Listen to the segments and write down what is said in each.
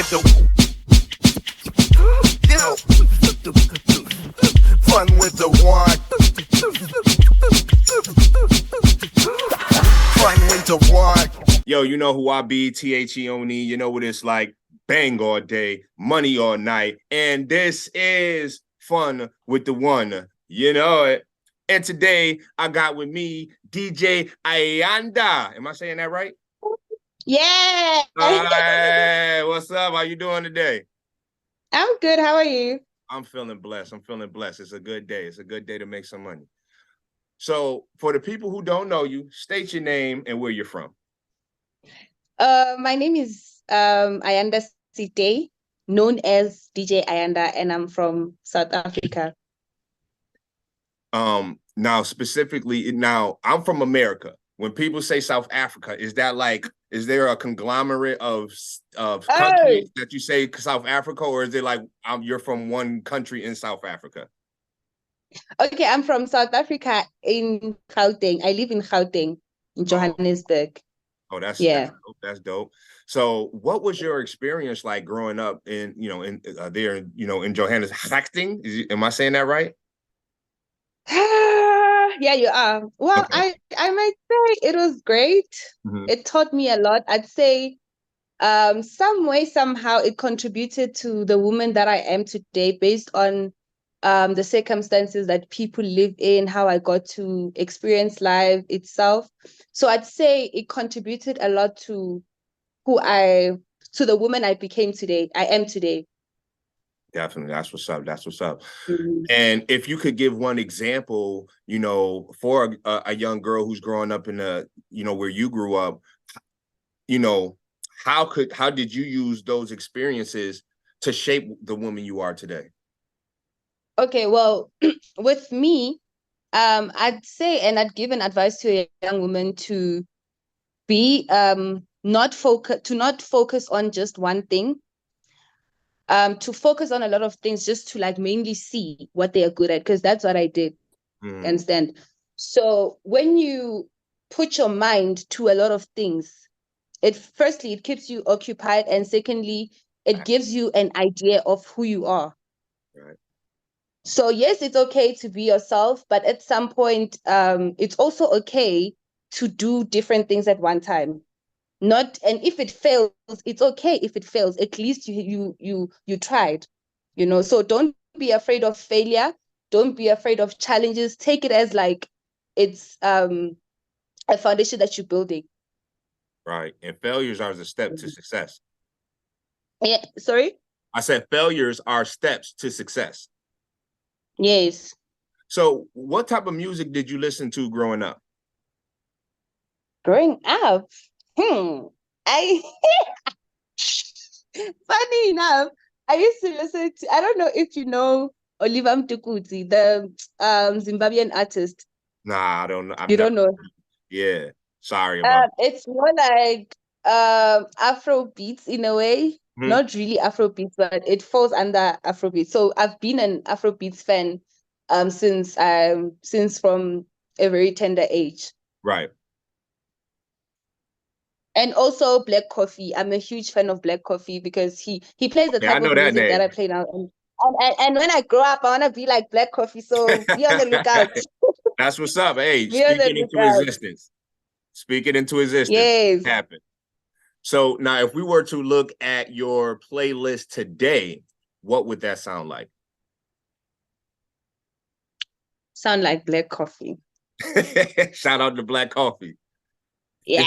with the fun with the one. Fun with the one. Yo, you know who I be, T-H-E-O-N-E. You know what it's like. Bang all day, money all night. And this is Fun with the One. You know it. And today I got with me DJ Ayanda. Am I saying that right? Yeah. Hey, what's up? How you doing today? I'm good. How are you? I'm feeling blessed. It's a good day. It's a good day to make some money. So for the people who don't know you, state your name and where you're from. My name is Ayanda Site, known as DJ Ayanda, and I'm from South Africa. Now specifically, I'm from America. When people say South Africa, is there a conglomerate of countries that you say South Africa, or is it like you're from one country in South Africa? Okay, I'm from South Africa in Gauteng. I live in Gauteng, in Johannesburg. Oh, that's dope. So, what was your experience like growing up in Johannesburg? Am I saying that right? Yeah, you are. Well, okay. I might say it was great. Mm-hmm. It taught me a lot. I'd say some way, somehow it contributed to the woman that I am today based on the circumstances that people live in, how I got to experience life itself. So I'd say it contributed a lot to the woman I became today. I am today. Definitely. That's what's up. Mm-hmm. And if you could give one example, for a young girl who's growing up in where you grew up, how did you use those experiences to shape the woman you are today? Okay, well, with me, I'd say, and I'd give an advice to a young woman to be not focus on just one thing. To focus on a lot of things, just to like mainly see what they are good at, because that's what I did. Understand? So when you put your mind to a lot of things, firstly it keeps you occupied, and secondly it gives you an idea of who you are. Right. So yes, it's okay to be yourself, but at some point it's also okay to do different things at one time. And if it fails, it's okay if it fails. At least you tried, So don't be afraid of failure. Don't be afraid of challenges. Take it as like it's a foundation that you're building. Right. And failures are the step to success. Yeah. Sorry? I said failures are steps to success. Yes. So what type of music did you listen to growing up? Growing up? Funny enough, I used to listen to, I don't know if you know Oliver Mtukudzi, the Zimbabwean artist. Nah, I don't know. You don't know? Yeah. Sorry about it's more like Afro beats in a way. Mm-hmm. Not really Afro beats, but it falls under Afro beats. So I've been an Afro beats fan since from a very tender age. Right. And also Black Coffee. I'm a huge fan of Black Coffee because he plays the type of music that I play now. And when I grow up, I want to be like Black Coffee. So be on the lookout. That's what's up. Hey, speaking into existence. Yes. Happen. So now if we were to look at your playlist today, what would that sound like? Sound like Black Coffee. Shout out to Black Coffee. Yeah,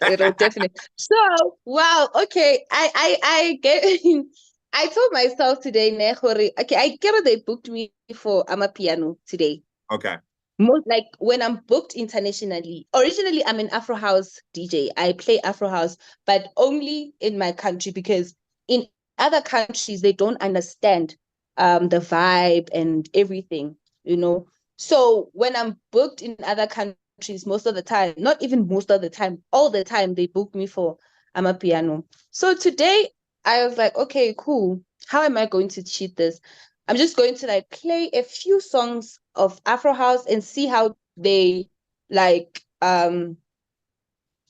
it'll definitely. So, wow, okay. I get. I told myself today, okay, I get they booked me for Amapiano today. Okay. Most like when I'm booked internationally. Originally, I'm an Afro House DJ. I play Afro House, but only in my country, because in other countries they don't understand the vibe and everything, So when I'm booked in other countries, most of the time, not even most of the time, all the time, they book me for Amapiano. So today I was like, okay, cool. How am I going to cheat this? I'm just going to like play a few songs of Afro House and see how they like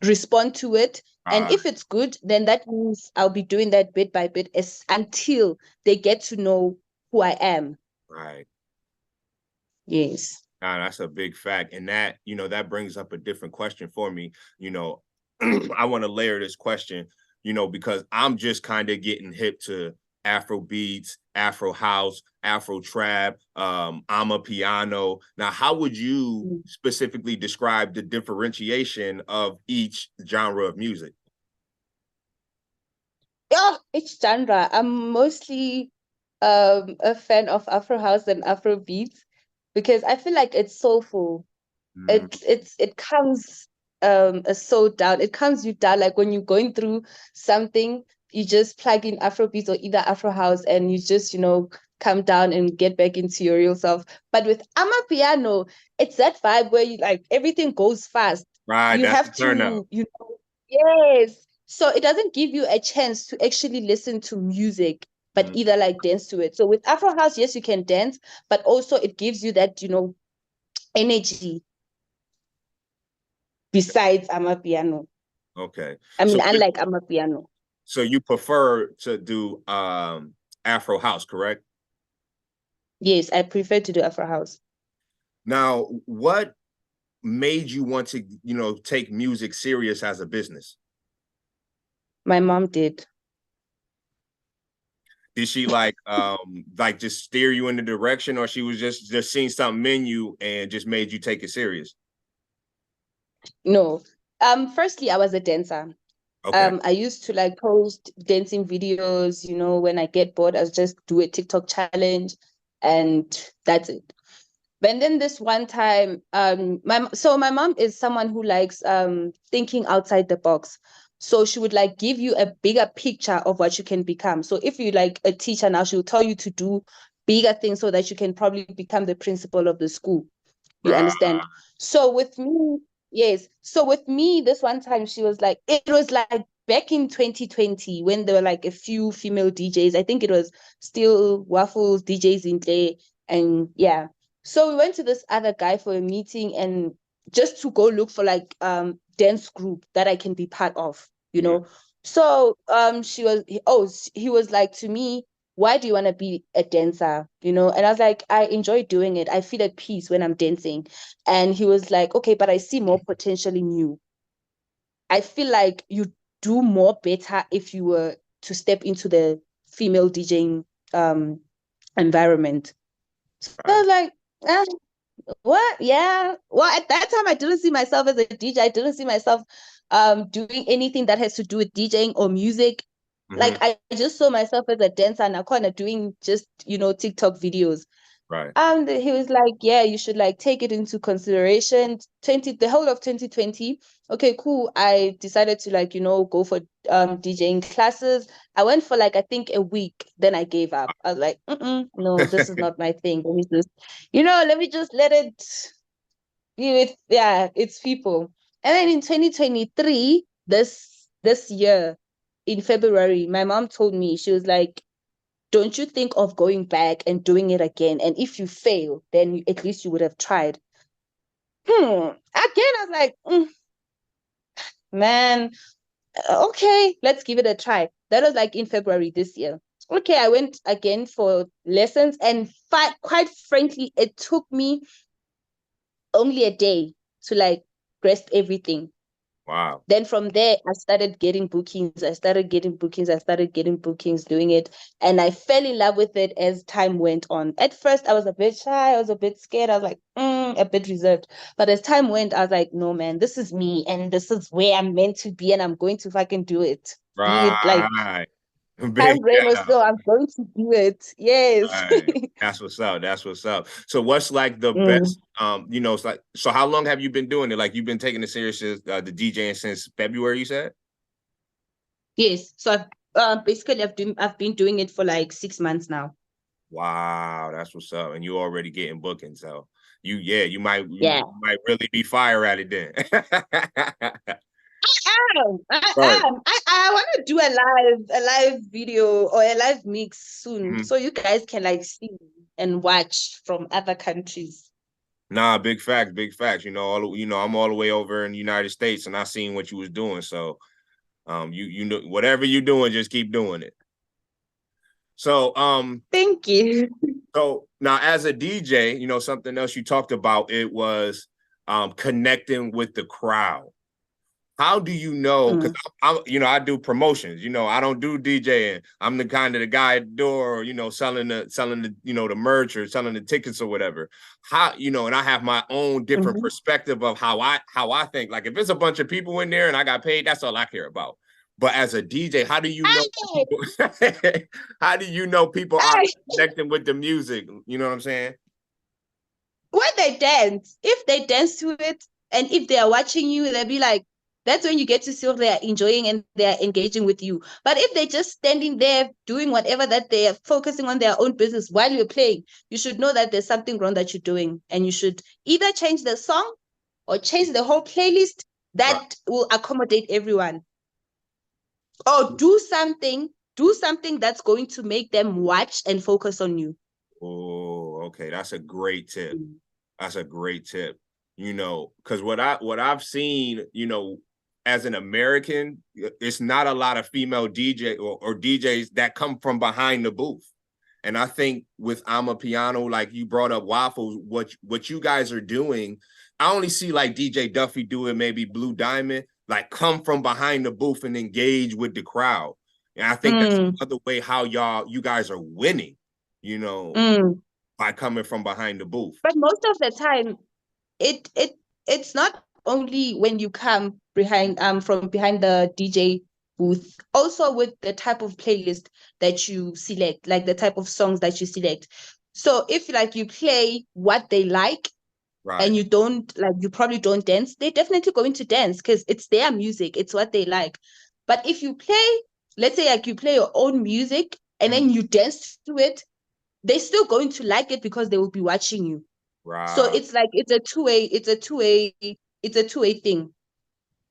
respond to it. And Right, if it's good, then that means I'll be doing that bit by bit until they get to know who I am. right. Yes. Nah, that's a big fact. And that, that brings up a different question for me. I want to layer this question, because I'm just kind of getting hip to Afro beats, Afro house, Afro trap, I'm a piano. Now, how would you Mm. specifically describe the differentiation of each genre of music? Yeah, each genre. I'm mostly a fan of Afro house and Afro beats because I feel like it's soulful. Mm, It comes so down. It calms you down. Like when you're going through something, you just plug in Afrobeat or either Afro house and you just, come down and get back into your real self. But with Amapiano, it's that vibe where you like everything goes fast. right, You that's the have turnout. to, yes. So it doesn't give you a chance to actually listen to music, but Mm, either like dance to it. So with Afro house, yes, you can dance, but also it gives you that, energy besides Amapiano. okay. I mean, So unlike Amapiano. so you prefer to do Afro house, correct? Yes, I prefer to do Afro House. Now, what made you want to, take music serious as a business? My mom did. Did she like just steer you in the direction, or she was just seeing something in you and just made you take it serious? No. Firstly, I was a dancer. Okay. I used to like post dancing videos, when I get bored, I just do a TikTok challenge and that's it. But then this one time, my mom is someone who likes thinking outside the box. So she would like give you a bigger picture of what you can become. So if you like a teacher now, she'll tell you to do bigger things so that you can probably become the principal of the school. You Right. understand? So with me, yes. So with me, this one time she was like, it was like back in 2020 when there were like a few female DJs. I think it was still Waffles, DJs in there. And yeah. So we went to this other guy for a meeting and just to go look for like dance group that I can be part of, you Mhm. know. So he was like to me, why do you want to be a dancer? And I was like, I enjoy doing it. I feel at peace when I'm dancing. And he was like, okay, but I see more potential in you. I feel like you do more better if you were to step into the female DJing environment. So I Right. was like, ah, what? Yeah. Well, at that time, I didn't see myself as a DJ. I didn't see myself doing anything that has to do with DJing or music. Like Hmm. I just saw myself as a dancer and I kind of doing just, TikTok videos. Right. And he was like, yeah, you should like take it into consideration. The whole of 2020. Okay, cool. I decided to like, go for DJing classes. I went for like I think a week, then I gave up. I was like, no, this is not my thing. Let me just let it be with it's people. And then in 2023, this year, in February, my mom told me, she was like, don't you think of going back and doing it again? And if you fail, then at least you would have tried. Again, I was like, man, okay, let's give it a try. That was like in February this year. Okay, I went again for lessons, and quite frankly, it took me only a day to like grasp everything. Wow. Then from there, I started getting bookings. I started getting bookings. I started getting bookings, doing it. And I fell in love with it as time went on. At first, I was a bit shy. I was a bit scared. I was like, a bit reserved. But as time went, I was like, no, man, this is me. And this is where I'm meant to be. And I'm going to fucking do it. Be it like Right. Big time, rain, or yeah. snow, I'm going to do it. Yes. Right. That's what's up. That's what's up. So what's like the Mm. best it's like, so how long have you been doing it? Like you've been taking it serious the DJing since February, you said? Yes. So basically I've been doing it for like 6 months now. Wow, that's what's up. And you already getting booking. So you Yeah. might really be fire at it then. I Right. am. I want to do a live video or a live mix soon, Mhm. so you guys can like see and watch from other countries. Nah, big facts, big facts. I'm all the way over in the United States, and I seen what you was doing. So, you know, whatever you're doing, just keep doing it. So, Thank you. so now as a DJ, something else you talked about, it was connecting with the crowd. How do you know? Because Mm. I do promotions. I don't do DJing. I'm the kind of the guy at the door, selling the the merch or selling the tickets or whatever. And I have my own different Mhm. perspective of how I think. Like if it's a bunch of people in there and I got paid, that's all I care about. But as a DJ, how do you know Hey, people? How do you know people are hey, connecting with the music? You know what I'm saying? when they dance, if they dance to it, and if they are watching you, they'll be like, that's when you get to see if they are enjoying and they are engaging with you. But if they're just standing there doing whatever that they are focusing on their own business while you're playing, you should know that there's something wrong that you're doing. And you should either change the song or change the whole playlist Right. that will accommodate everyone. Or do something that's going to make them watch and focus on you. Oh, okay. That's a great tip. Mm. That's a great tip. Because what I've seen, as an American, it's not a lot of female DJ or DJs that come from behind the booth. And I think with I'm a Piano, like you brought up waffles, what you guys are doing, I only see like DJ Duffy do it, maybe Blue Diamond, like come from behind the booth and engage with the crowd. And I think that's Mm, another way how you guys are winning, you know, mm. by coming from behind the booth. But most of the time, it's not only when you come behind from behind the DJ booth, also with the type of playlist that you select, like the type of songs that you select. So if like you play what they like Right, and you don't like you probably don't dance, they're definitely going to dance because it's their music, it's what they like. But if you play, let's say like you play your own music and mhm, then you dance to it, they're still going to like it because they will be watching you. So right, it's like it's a two way thing.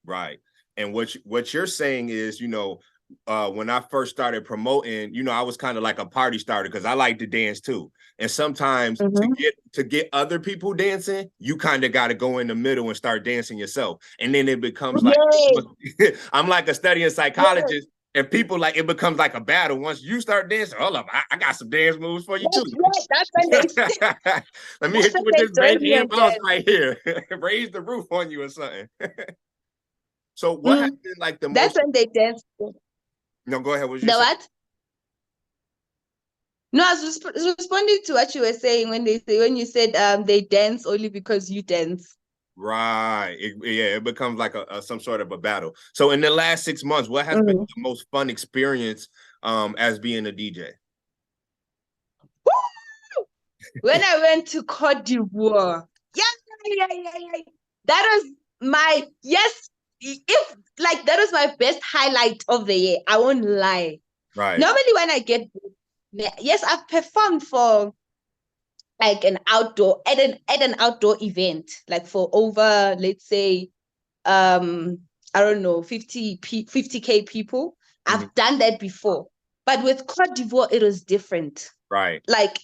right. And what you're saying is, when I first started promoting, I was kind of like a party starter because I like to dance too. And sometimes to Mm-hmm. get other people dancing, you kind of got to go in the middle and start dancing yourself. And then it becomes like Yes, I'm like a studying yes, psychologist. And people like it becomes like a battle. Once you start dancing, hold up, I got some dance moves for you yes, too. yes. Let me That's hit when you with they this join bend you and and bounce dance. right here. Raise the roof on you or something. So what has Mm, been like the that's most? when they dance. No, go ahead. What was you The saying? what? No, I was responding to what you were saying when you said they dance only because you dance. Right. Yeah, it becomes like some sort of a battle. So in the last 6 months, what has been Mm. the most fun experience as being a DJ? When I went to Cote d'Ivoire, yeah, yeah, yeah, yeah. That was my yes. If like that was my best highlight of the year. I won't lie. Right. Normally, when I get yes, I've performed for like an outdoor at an outdoor event, like for over let's say I don't know 50K people. Mhm. I've done that before, but with Cote d'Ivoire, it was different. Right. Like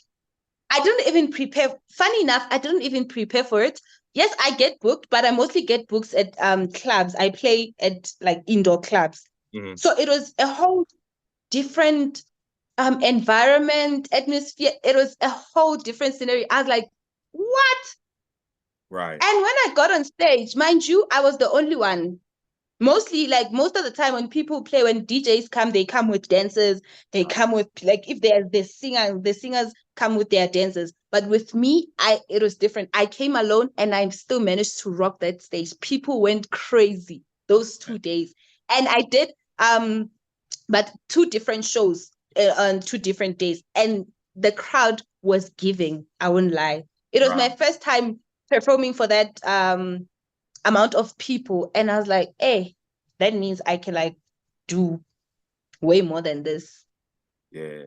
I didn't even prepare. Funny enough, I didn't even prepare for it. Yes, I get booked, but I mostly get books at clubs. I play at like indoor clubs. Mhm. So it was a whole different environment, atmosphere. It was a whole different scenario. I was like, what? Right. And when I got on stage, mind you, I was the only one. Mostly, like most of the time when people play, when DJs come, they come with dancers. They come with like if they're the singers come with their dancers. But with me, it was different. I came alone and I still managed to rock that stage. People went crazy those Right. 2 days. And I did but two different shows on 2 different days. And the crowd was giving. I wouldn't lie. It was my Right. first time performing for that amount of people. And I was like, hey, that means I can like do way more than this. Yeah.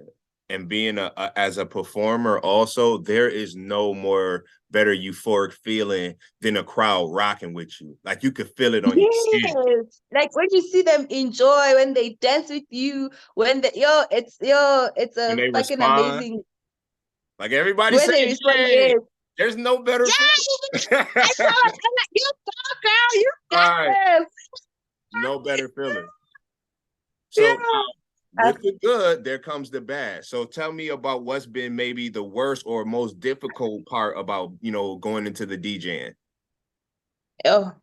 And being as a performer, also, there is no more better euphoric feeling than a crowd rocking with you. Like you could feel it on your skin. Yes. Like when you see them enjoy, when they dance with you, when the it's When a they fucking respond, amazing like everybody when say, they respond, yay. yes. There's no better Yeah, feeling. I saw it. I'm like, you go, girl, you got Right. this. No better feeling. Yeah. So with the good, there comes the bad. So tell me about what's been maybe the worst or most difficult part about, going into the DJing. Oh,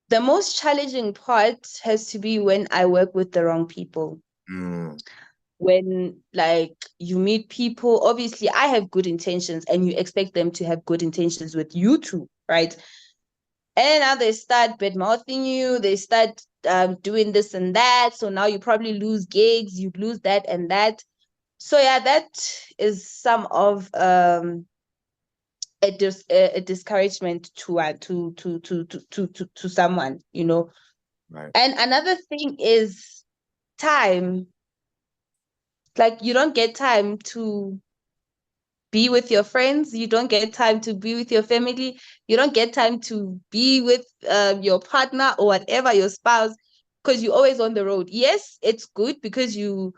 the most challenging part has to be when I work with the wrong people. Mm, When like you meet people, obviously I have good intentions and you expect them to have good intentions with you too, right? And now they start bad mouthing you, they start doing this and that. So now you probably lose gigs, you lose that and that. So yeah, that is some of a discouragement to someone, you know. right. And another thing is time. Like you don't get time to be with your friends, you don't get time to be with your family, you don't get time to be with your partner or whatever, your spouse, because you're always on the road. Yes, it's good because you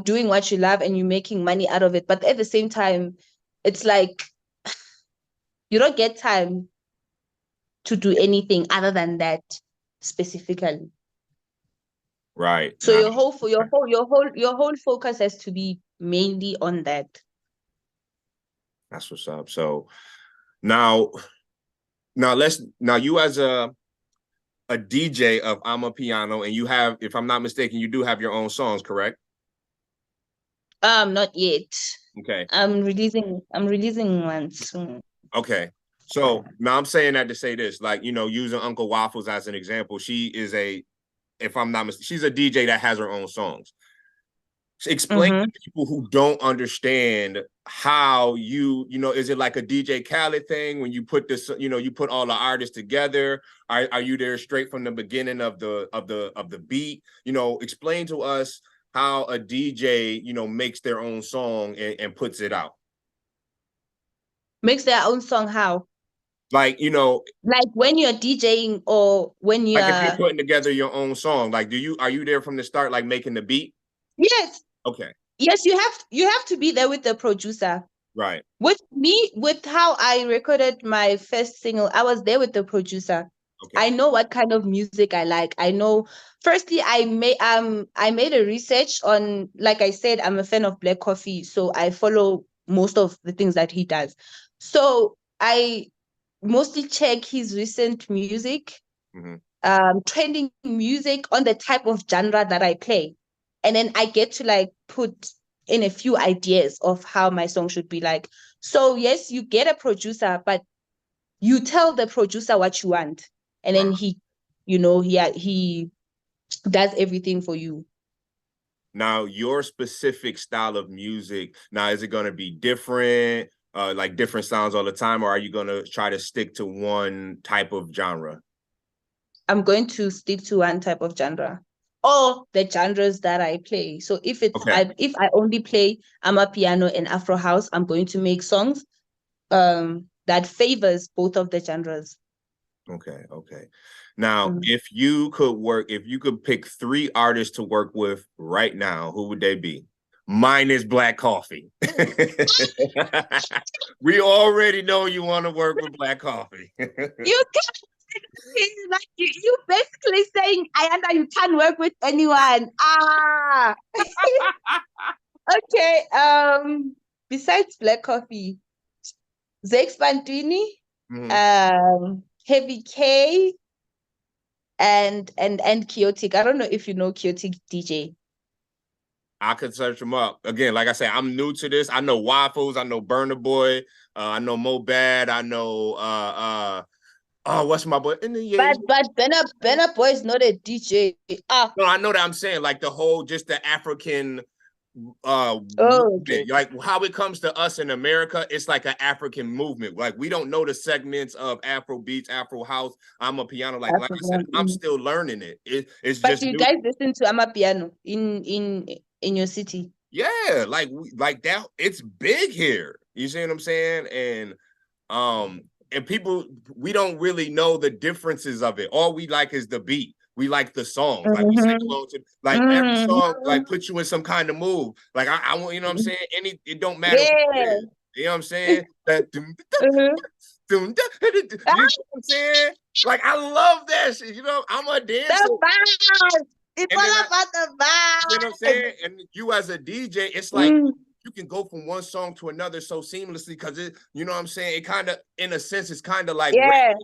doing what you love and you're making money out of it, but at the same time, it's like you don't get time to do anything other than that specifically. Right. So Now, your whole focus has to be mainly on that. that's what's up. So now now you as a DJ of I'm a Piano, and you have, if I'm not mistaken, you do have your own songs, correct? Not yet. Okay. I'm releasing one soon. Okay. So now I'm saying that to say this, like, using Uncle Waffles as an example, she is if I'm not mistaken, she's a DJ that has her own songs. Explain Mm-hmm. to people who don't understand how is it like a DJ Khaled thing when you put this, you put all the artists together? Are you there straight from the beginning of the beat? Explain to us how a DJ, makes their own song and puts it out. Makes their own song how? Like, Like when you're DJing or when like if you're you're putting together your own song, like are you there from the start, like making the beat? yes, Okay. yes, you have to be there with the producer. Right. With me, with how I recorded my first single, I was there with the producer. Okay. I know what kind of music I like. I know. Firstly, I made a research on, like I said, I'm a fan of black coffee, so I follow most of the things that he does. So I mostly check his recent music, Mm-hmm. trending music on the type of genre that I play. And then I get to like put in a few ideas of how my song should be like. So yes, you get a producer, but you tell the producer what you want. And then he does everything for you. Now, your specific style of music, now, is it going to be different, like different sounds all the time, or are you going to try to stick to one type of genre? I'm going to stick to one type of genre or the genres that I play. So Okay. if I only play amapiano and Afro house, I'm going to make songs that favors both of the genres. Okay. Okay. Now, Mm. if you could pick 3 artists to work with right now, who would they be? Mine is Black Coffee. We already know you want to work with Black Coffee. You can't like you basically saying Ayanda, you can't work with anyone. Ah, okay. Besides Black Coffee, Zex Bantwini, Mhm. Heavy K, and Chaotic. I don't know if you know Chaotic DJ. I could search them up. Again, like I said, I'm new to this. I know Waffles, I know Burner Boy, I know Mo Bad, I know oh, what's my boy? And then, yeah, But Benna Boy is not a DJ. Ah, no, I know that. I'm saying like the whole, just the African oh, okay. movement, like how it comes to us in America, it's like an African movement. Like we don't know the segments of Afro beats, Afro house. I'm a piano, like I said, I'm Mm. still learning it. It's But just you new. guys listen to Amapiano in your city. Yeah, like that. It's big here. You see what I'm saying? And people, we don't really know the differences of it. All we like is the beat. We like the songs. Like we sing Mm-hmm. along to, like every Mm-hmm. song like puts you in some kind of mood. Like I want, you know what I'm saying? It don't matter what Yeah. it is. You know what I'm saying? That Uh-huh. you know what I'm saying? Like I love that shit. You know, I'm a dancer. The vibe. It's And then all about the you know what I'm vibe. saying? And you as a DJ, it's like Mm, you can go from one song to another so seamlessly because it, you know what I'm saying? It kind of, in a sense, it's kind of like yeah.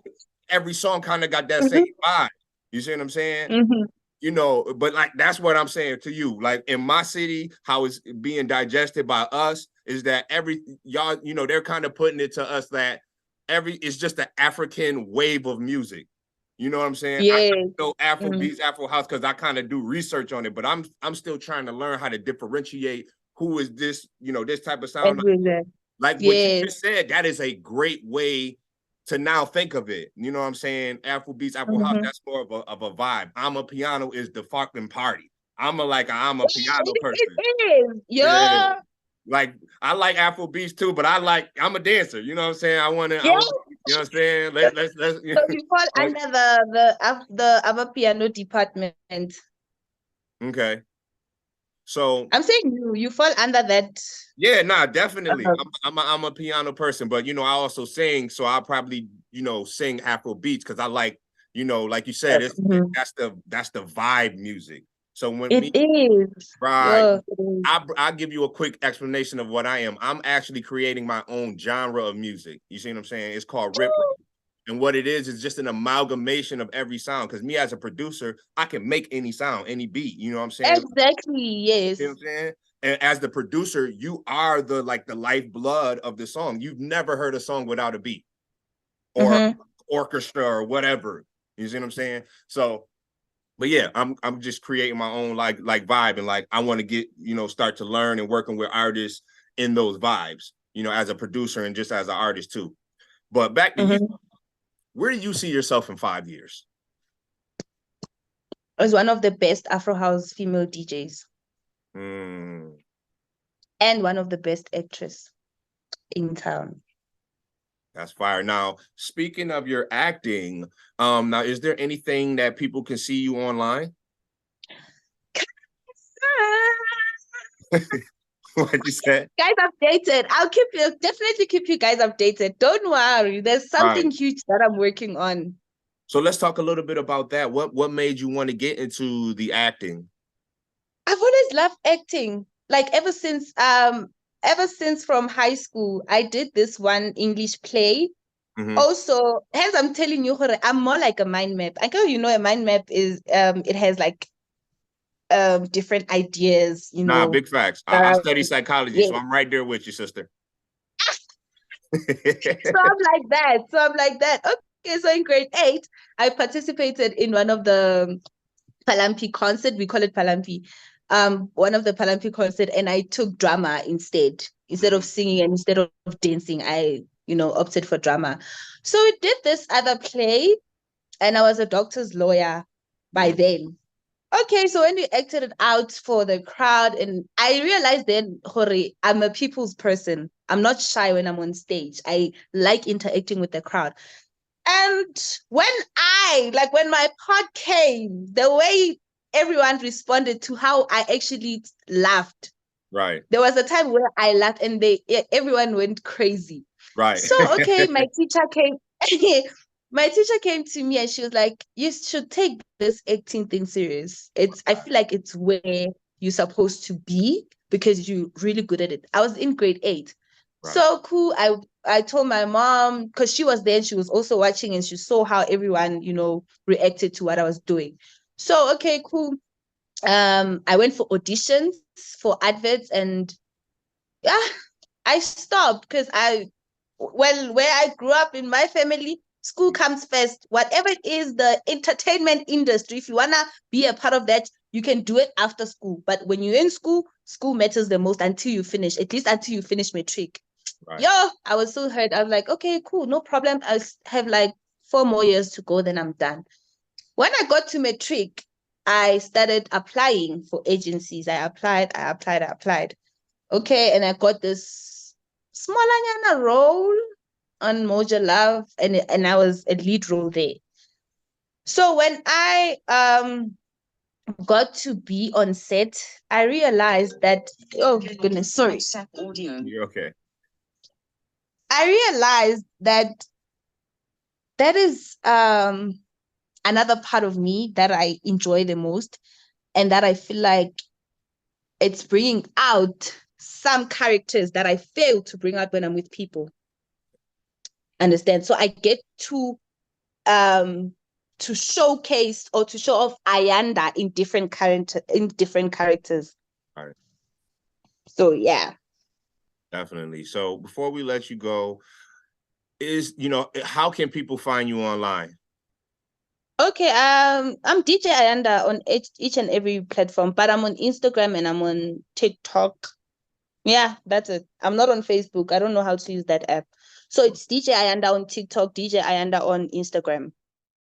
every song kind of got that same Mm-hmm. vibe. You see what I'm saying? Mm-hmm. You know, but like that's what I'm saying to you. Like in my city, how it's being digested by us is that every y'all, you know, they're kind of putting it to us that it's just an African wave of music. You know what I'm saying? I Yes. know Afro Mm. beats, Afro house because I kind of do research on it, but I'm still trying to learn how to differentiate who is this, you know, this type of sound. Everywhere. Like what you Yes. just said, that is a great way to now think of it. You know what I'm saying? Afro beats, Afro house, Mm-hmm. that's more of a vibe. I'm a piano is the fucking party. I'm a piano It person. is. Yeah. Yeah. Like I like Afro beats too, but I'm a dancer. You know what I'm saying? Yeah. You know what I'm saying? Let's So you fall like, under the other piano department. okay. So I'm saying you fall under that. yeah, nah, definitely. Uh, I'm a piano person, but you know, I also sing, so I'll probably, you know, sing Afro beats because I like, you know, like you said, mhm. that's the vibe music. So when It me, is. right, Yeah. It is. I'll give you a quick explanation of what I am. I'm actually creating my own genre of music. You see what I'm saying? It's called rip. And what it is just an amalgamation of every sound. Because me as a producer, I can make any sound, any beat. You know what I'm saying? Exactly. You know Yes. what I'm saying? And as the producer, you are the lifeblood of the song. You've never heard a song without a beat or Mm-hmm. orchestra or whatever. You see what I'm saying? So, but yeah, I'm just creating my own like vibe and like I want to get, you know, start to learn and working with artists in those vibes, you know, as a producer and just as an artist too. But back to you, Mm-hmm. where do you see yourself in 5 years? Was one of the best Afro house female DJs Hmm. and one of the best actress in town. That's fire. Now, speaking of your acting, now is there anything that people can see you online? What you said? Guys updated. Definitely keep you guys updated. Don't worry. There's something Right. huge that I'm working on. So let's talk a little bit about that. What made you want to get into the acting? I've always loved acting. Like ever since from high school, I did this one English play. Mm-hmm. Also, as I'm telling you, Hore, I'm more like a mind map. I know you know a mind map is it has like different ideas, you Nah, know. big facts. I Um study psychology, yeah. so I'm right there with you, sister. So I'm like that. So I'm like that. Okay, so in grade 8, I participated in one of the Palampi concert. We call it Palampi. One of the Palampi concert, and I took drama instead of Mm, singing and instead of dancing. I, opted for drama. So we did this other play, and I was a doctor's lawyer by mm, then. Okay, so when we acted it out for the crowd, and I realized then, Hori, I'm a people's person. I'm not shy when I'm on stage. I like interacting with the crowd. And when my part came, the way everyone responded to how I actually laughed, right, there was a time where I laughed and everyone went crazy. right. So, okay, my teacher came. My teacher came to me and she was like, "You should take this acting thing serious. I feel like it's where you're supposed to be because you're really good at it." I was in grade 8. Right, So cool. I told my mom because she was there and she was also watching and she saw how everyone, reacted to what I was doing. So okay, cool. I went for auditions for adverts and yeah, I stopped because where I grew up in my family, school comes first. Whatever it is, the entertainment industry, if you wanna be a part of that, you can do it after school. But when you're in school, school matters the most until you finish, at least until you finish matric. right, Yo, I was so hurt. I was like, okay, cool, no problem. I have like 4 more years to go, then I'm done. When I got to matric, I started applying for agencies. I applied. Okay, and I got this smaller role on Moja Love, and I was a lead role there. So when I got to be on set, I realized that, oh goodness, sorry. you're okay. I realized that that is another part of me that I enjoy the most, and that I feel like it's bringing out some characters that I fail to bring out when I'm with people. Understand? So I get um to showcase or to show off Ayanda in different characters. All right, So yeah. definitely. So before we let you go, how can people find you online? Okay, I'm DJ Ayanda on each and every platform, but I'm on Instagram and I'm on TikTok. Yeah, that's it. I'm not on Facebook. I don't know how to use that app. So it's DJ Ayanda on TikTok, DJ Ayanda on Instagram.